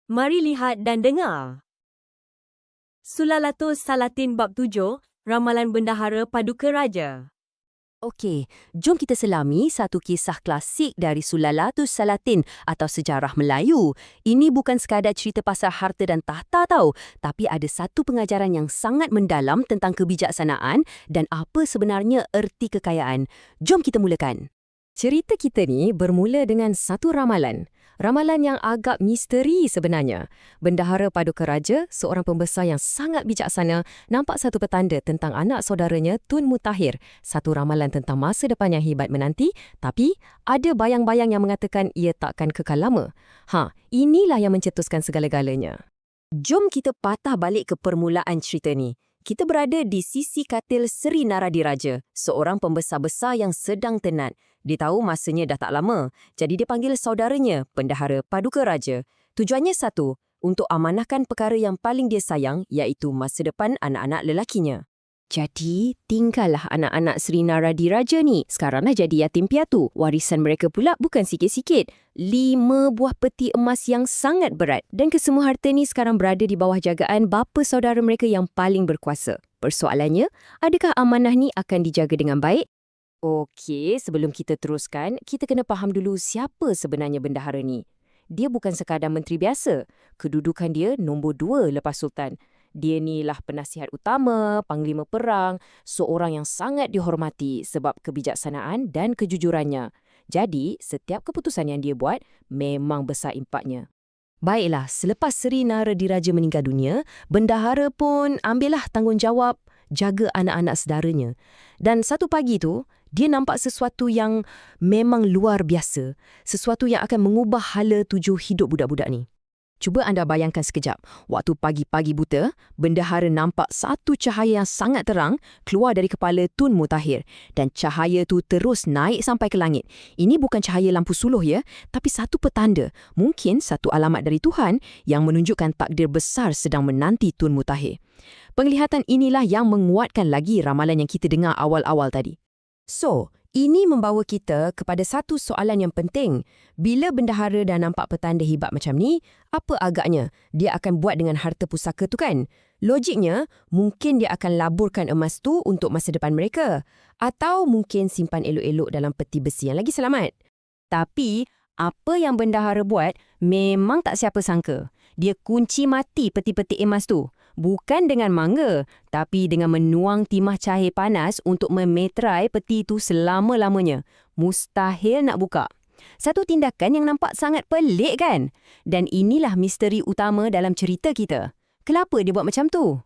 Mari lihat dan dengar. Sulalatus Salatin Bab 7, Ramalan Bendahara Paduka Raja. Okey, jom kita selami satu kisah klasik dari Sulalatus Salatin atau sejarah Melayu. Ini bukan sekadar cerita pasal harta dan tahta tau, tapi ada satu pengajaran yang sangat mendalam tentang kebijaksanaan dan apa sebenarnya erti kekayaan. Jom kita mulakan. Cerita kita ni bermula dengan satu ramalan. Ramalan yang agak misteri sebenarnya. Bendahara Paduka Raja, seorang pembesar yang sangat bijaksana, nampak satu petanda tentang anak saudaranya Tun Mutahir. Satu ramalan tentang masa depan yang hebat menanti, tapi ada bayang-bayang yang mengatakan ia takkan kekal lama. Inilah yang mencetuskan segala-galanya. Jom kita patah balik ke permulaan cerita ni. Kita berada di sisi katil Seri Naradiraja, seorang pembesar-besar yang sedang tenat. Dia tahu masanya dah tak lama, jadi dia panggil saudaranya, Bendahara Paduka Raja. Tujuannya satu, untuk amanahkan perkara yang paling dia sayang, iaitu masa depan anak-anak lelakinya. Jadi, tinggallah anak-anak Seri Naradiraja ni. Sekarang dah jadi yatim piatu. Warisan mereka pula bukan sikit-sikit. 5 buah peti emas yang sangat berat. Dan kesemua harta ni sekarang berada di bawah jagaan bapa saudara mereka yang paling berkuasa. Persoalannya, adakah amanah ni akan dijaga dengan baik? Okey, sebelum kita teruskan, kita kena faham dulu siapa sebenarnya bendahara ni. Dia bukan sekadar menteri biasa. Kedudukan dia nombor 2 lepas Sultan. Dia ni lah penasihat utama, panglima perang, seorang yang sangat dihormati sebab kebijaksanaan dan kejujurannya. Jadi, setiap keputusan yang dia buat memang besar impaknya. Baiklah, selepas Seri Naradiraja meninggal dunia, bendahara pun ambillah tanggungjawab jaga anak-anak saudaranya. Dan satu pagi tu, dia nampak sesuatu yang memang luar biasa. Sesuatu yang akan mengubah hala tuju hidup budak-budak ni. Cuba anda bayangkan sekejap. Waktu pagi-pagi buta, bendahara nampak satu cahaya yang sangat terang keluar dari kepala Tun Mutahir. Dan cahaya tu terus naik sampai ke langit. Ini bukan cahaya lampu suluh ya, tapi satu petanda. Mungkin satu alamat dari Tuhan yang menunjukkan takdir besar sedang menanti Tun Mutahir. Penglihatan inilah yang menguatkan lagi ramalan yang kita dengar awal-awal tadi. So, ini membawa kita kepada satu soalan yang penting. Bila bendahara dah nampak petanda hebat macam ni, apa agaknya dia akan buat dengan harta pusaka tu kan? Logiknya, mungkin dia akan laburkan emas tu untuk masa depan mereka. Atau mungkin simpan elok-elok dalam peti besi yang lagi selamat. Tapi, apa yang bendahara buat memang tak siapa sangka. Dia kunci mati peti-peti emas tu. Bukan dengan mangga, tapi dengan menuang timah cahaya panas untuk memetrai peti itu selama-lamanya. Mustahil nak buka. Satu tindakan yang nampak sangat pelik kan? Dan inilah misteri utama dalam cerita kita. Kenapa dia buat macam tu?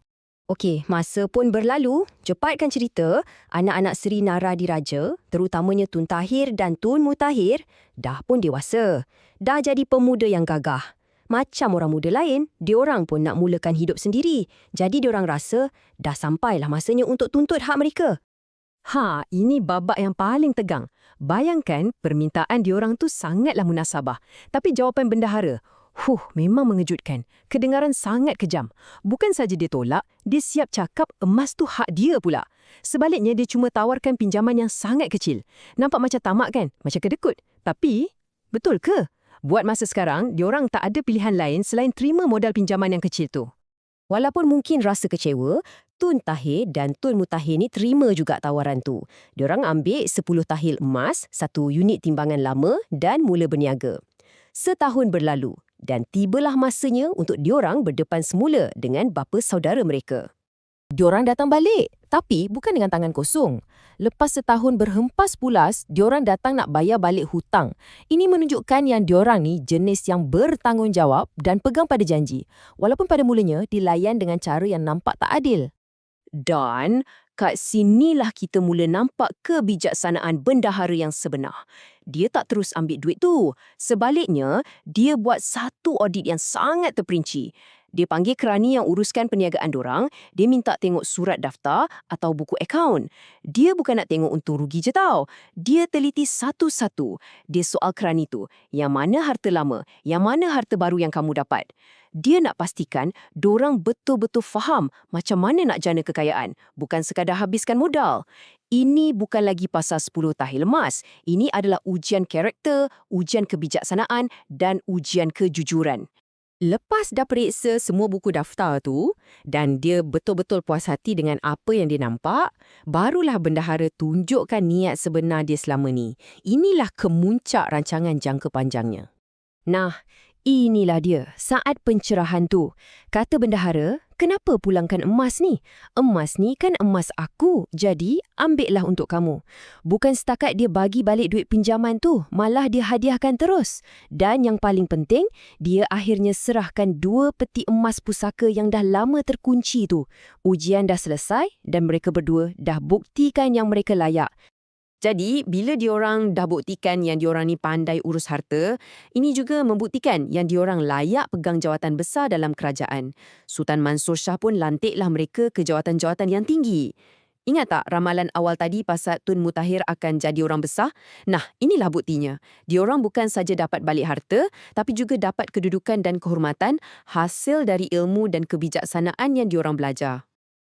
Okey, masa pun berlalu. Cepatkan cerita, anak-anak Seri Naradiraja, terutamanya Tun Tahir dan Tun Mutahir, dah pun dewasa. Dah jadi pemuda yang gagah. Macam orang muda lain, diorang pun nak mulakan hidup sendiri. Jadi diorang rasa dah sampailah masanya untuk tuntut hak mereka. Ini babak yang paling tegang. Bayangkan permintaan diorang tu sangatlah munasabah. Tapi jawapan bendahara, memang mengejutkan. Kedengaran sangat kejam. Bukan saja dia tolak, dia siap cakap emas tu hak dia pula. Sebaliknya dia cuma tawarkan pinjaman yang sangat kecil. Nampak macam tamak kan? Macam kedekut. Tapi, betul ke? Buat masa sekarang, diorang tak ada pilihan lain selain terima modal pinjaman yang kecil tu. Walaupun mungkin rasa kecewa, Tun Tahir dan Tun Mutahir ni terima juga tawaran tu. Diorang ambil 10 tahil emas, 1 unit timbangan lama dan mula berniaga. Setahun berlalu dan tibalah masanya untuk diorang berdepan semula dengan bapa saudara mereka. Diorang datang balik, tapi bukan dengan tangan kosong. Lepas setahun berhempas pulas, diorang datang nak bayar balik hutang. Ini menunjukkan yang diorang ni jenis yang bertanggungjawab dan pegang pada janji. Walaupun pada mulanya dilayan dengan cara yang nampak tak adil. Dan kat sinilah kita mula nampak kebijaksanaan bendahara yang sebenar. Dia tak terus ambil duit tu. Sebaliknya, dia buat satu audit yang sangat terperinci. Dia panggil kerani yang uruskan perniagaan dorang, dia minta tengok surat daftar atau buku akaun. Dia bukan nak tengok untung rugi je tau. Dia teliti satu-satu. Dia soal kerani tu, yang mana harta lama, yang mana harta baru yang kamu dapat. Dia nak pastikan dorang betul-betul faham macam mana nak jana kekayaan, bukan sekadar habiskan modal. Ini bukan lagi pasal 10 tahil emas. Ini adalah ujian karakter, ujian kebijaksanaan dan ujian kejujuran. Lepas dah periksa semua buku daftar tu dan dia betul-betul puas hati dengan apa yang dia nampak, barulah bendahara tunjukkan niat sebenar dia selama ni. Inilah kemuncak rancangan jangka panjangnya. Nah, inilah dia, saat pencerahan tu. Kata bendahara, kenapa pulangkan emas ni? Emas ni kan emas aku, jadi ambillah untuk kamu. Bukan setakat dia bagi balik duit pinjaman tu, malah dia hadiahkan terus. Dan yang paling penting, dia akhirnya serahkan 2 peti emas pusaka yang dah lama terkunci tu. Ujian dah selesai dan mereka berdua dah buktikan yang mereka layak. Jadi, bila diorang dah buktikan yang diorang ni pandai urus harta, ini juga membuktikan yang diorang layak pegang jawatan besar dalam kerajaan. Sultan Mansur Shah pun lantiklah mereka ke jawatan-jawatan yang tinggi. Ingat tak ramalan awal tadi pasal Tun Mutahir akan jadi orang besar? Nah, inilah buktinya. Diorang bukan saja dapat balik harta, tapi juga dapat kedudukan dan kehormatan hasil dari ilmu dan kebijaksanaan yang diorang belajar.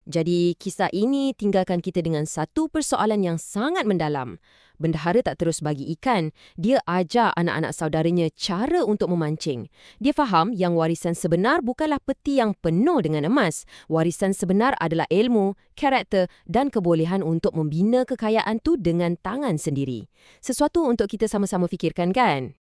Jadi, kisah ini tinggalkan kita dengan satu persoalan yang sangat mendalam. Bendahara tak terus bagi ikan. Dia ajar anak-anak saudaranya cara untuk memancing. Dia faham yang warisan sebenar bukanlah peti yang penuh dengan emas. Warisan sebenar adalah ilmu, karakter dan kebolehan untuk membina kekayaan tu dengan tangan sendiri. Sesuatu untuk kita sama-sama fikirkan, kan?